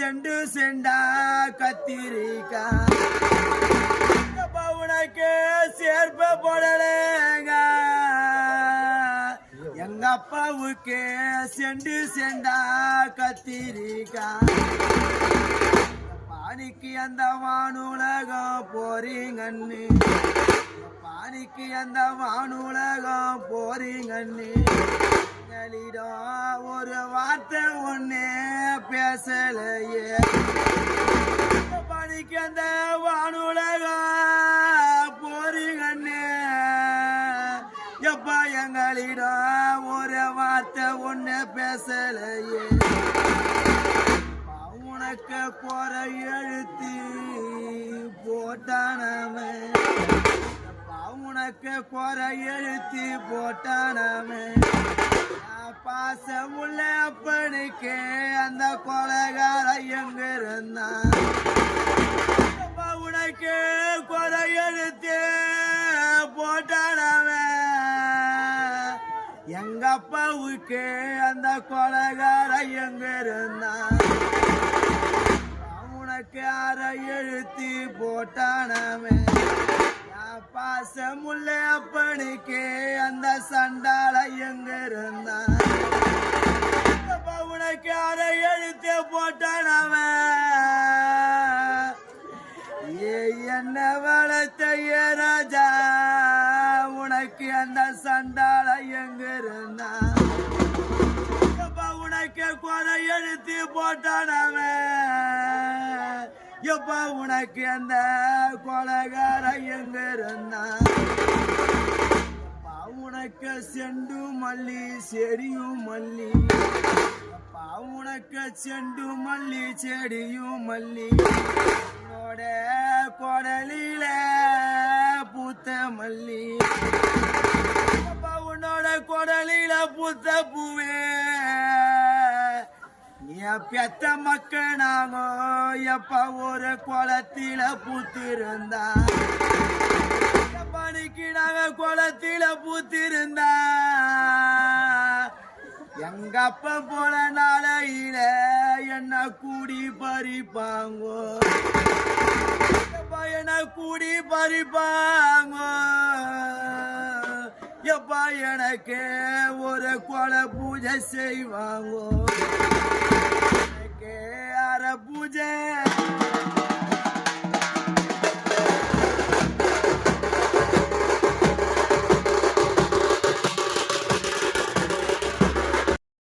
cent செண்டா கத்திரிக்கா உனக்கு சேர்ப்ப போடலேங்க எங்க அப்பாவுக்கு செண்டு செண்டா கத்திரிக்கா பாணிக்கு அந்த வானுலகம் போறீங்கன்னு பாணிக்கு அந்த வானுலகம் போறீங்கன்னு ஒரு வார்த்தை ஒன்னே பேசலையே பாணிக்கு அந்த வானுலகம் போறீங்கன்னு எப்ப எங்களிடம் ஒரு வார்த்தை ஒன்னே பேசலையே உனக்கு போற எழுத்து போட்டானமே உனக்கு போற எழுத்து போட்டானமே பாசமுள்ள அப்பனுக்கு அந்த கொலைகார எங்க இருந்தான் உனக்கு கொலை எழுத்து போட்டானமே எங்க அப்பாவுக்கு அந்த கொலைகார எங்க இருந்தான் உனக்கு அரை எழுத்து போட்டானமே பாசமுள்ள அப்பனுக்கு அந்த சண்டால எங்க இருந்தான் உனக்கு அரை எழுத்து போட்டானமே என்ன வளர்த்த ராஜா உனக்கு அந்த சண்டால எங்க இருந்தான் உனக்கு கொலை எழுத்து போட்டானமே எப்ப உனக்கு அந்த கொலைகார எங்க இருந்தான் உனக்கு செண்டு மல்லி செடியும் மல்லி உனக்கு செண்டு மல்லி செடியும் மல்லி உன்னோட கொடலில பூத்த மல்லி உன்னோட கொடலில பூத்த பூவே பெத்த மக்கனாகோ எப்ப ஒரு குளத்தில பூத்திருந்தா பணிக்கு நாங்க குளத்தில பூத்திருந்தா எங்க அப்ப போன நாளையில என்ன கூடி பறிப்பாங்கோ என்ன கூடி பறிப்பாங்கோ எப்பா எனக்கு ஒரு கொலை பூஜை செய்வாங்கோ அரை பூஜை